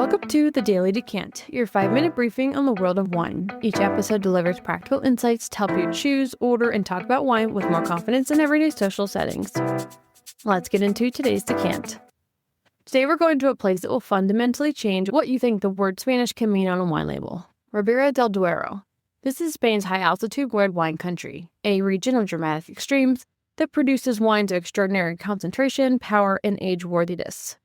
Welcome to the Daily Decant, your 5-minute briefing on the world of wine. Each episode delivers practical insights to help you choose, order, and talk about wine with more confidence in everyday social settings. Let's get into today's decant. Today we're going to a place that will fundamentally change what you think the word Spanish can mean on a wine label. Ribera del Duero. This is Spain's high-altitude red wine country, a region of dramatic extremes that produces wines of extraordinary concentration, power, and age-worthiness.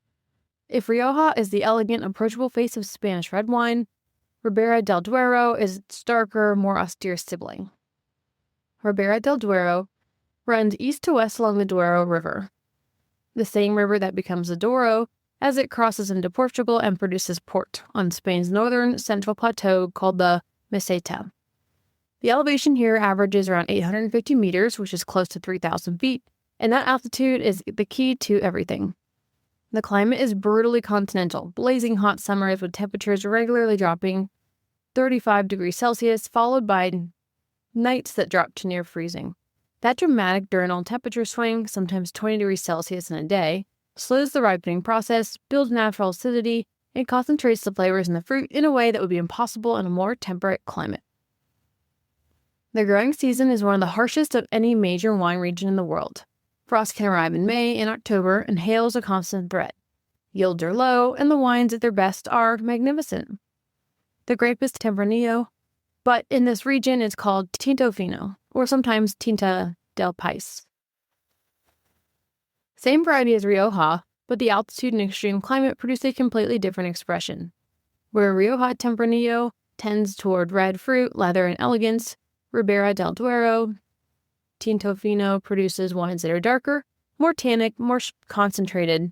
If Rioja is the elegant, approachable face of Spanish red wine, Ribera del Duero is its darker, more austere sibling. Ribera del Duero runs east to west along the Duero River, the same river that becomes the Douro as it crosses into Portugal and produces port on Spain's northern central plateau called the Meseta. The elevation here averages around 850 meters, which is close to 3,000 feet, and that altitude is the key to everything. The climate is brutally continental, blazing hot summers with temperatures regularly dropping 35 degrees Celsius, followed by nights that drop to near freezing. That dramatic diurnal temperature swing, sometimes 20 degrees Celsius in a day, slows the ripening process, builds natural acidity, and concentrates the flavors in the fruit in a way that would be impossible in a more temperate climate. The growing season is one of the harshest of any major wine region in the world. Frost can arrive in May and October, and hail is a constant threat. Yields are low, and the wines at their best are magnificent. The grape is Tempranillo, but in this region it's called Tinto Fino, or sometimes Tinta del País. Same variety as Rioja, but the altitude and extreme climate produce a completely different expression. Where Rioja Tempranillo tends toward red fruit, leather, and elegance, Ribera del Duero Tinto Fino produces wines that are darker, more tannic, more concentrated,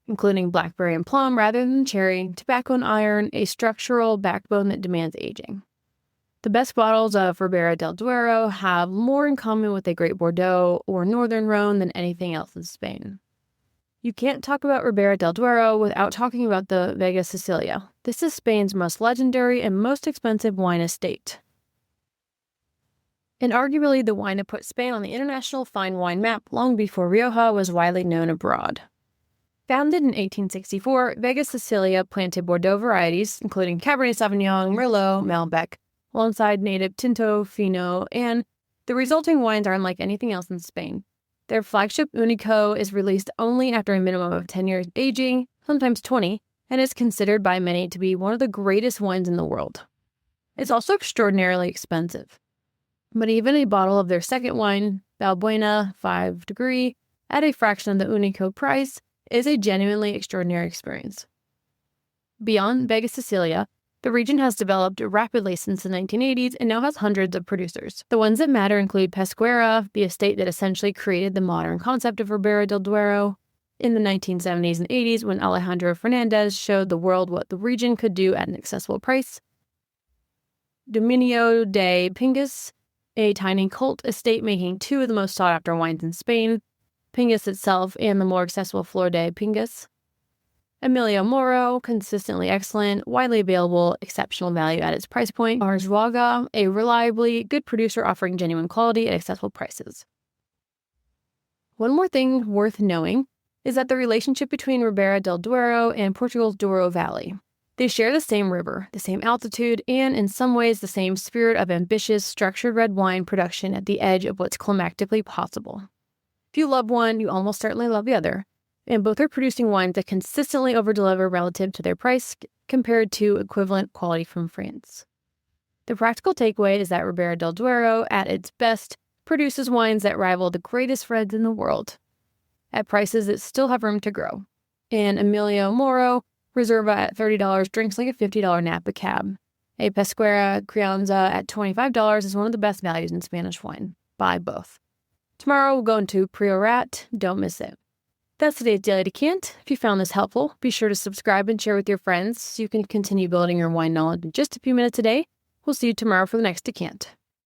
including blackberry and plum rather than cherry, tobacco and iron, a structural backbone that demands aging. The best bottles of Ribera del Duero have more in common with a Great Bordeaux or Northern Rhone than anything else in Spain. You can't talk about Ribera del Duero without talking about the Vega Sicilia. This is Spain's most legendary and most expensive wine estate, and arguably the wine that put Spain on the international fine wine map long before Rioja was widely known abroad. Founded in 1864, Vega Sicilia planted Bordeaux varieties, including Cabernet Sauvignon, Merlot, Malbec, alongside native Tinto Fino, and the resulting wines are unlike anything else in Spain. Their flagship Unico is released only after a minimum of 10 years aging, sometimes 20, and is considered by many to be one of the greatest wines in the world. It's also extraordinarily expensive. But even a bottle of their second wine, Balbuena 5 Degree, at a fraction of the Unico price, is a genuinely extraordinary experience. Beyond Vega Sicilia, the region has developed rapidly since the 1980s and now has hundreds of producers. The ones that matter include Pesquera, the estate that essentially created the modern concept of Ribera del Duero in the 1970s and 80s when Alejandro Fernandez showed the world what the region could do at an accessible price. Dominio de Pingas, a tiny cult estate making two of the most sought-after wines in Spain, Pingas itself and the more accessible Flor de Pingas. Emilio Moro, consistently excellent, widely available, exceptional value at its price point. Arzuaga, a reliably good producer offering genuine quality at accessible prices. One more thing worth knowing is that the relationship between Ribera del Duero and Portugal's Douro Valley. They share the same river, the same altitude, and in some ways the same spirit of ambitious, structured red wine production at the edge of what's climatically possible. If you love one, you almost certainly love the other, and both are producing wines that consistently overdeliver relative to their price compared to equivalent quality from France. The practical takeaway is that Ribera del Duero, at its best, produces wines that rival the greatest reds in the world, at prices that still have room to grow. And Emilio Moro, Reserva at $30 drinks like a $50 Napa cab. A Pesquera Crianza at $25 is one of the best values in Spanish wine. Buy both. Tomorrow we'll go into Priorat. Don't miss it. That's today's Daily Decant. If you found this helpful, be sure to subscribe and share with your friends so you can continue building your wine knowledge in just a few minutes a day. We'll see you tomorrow for the next Decant.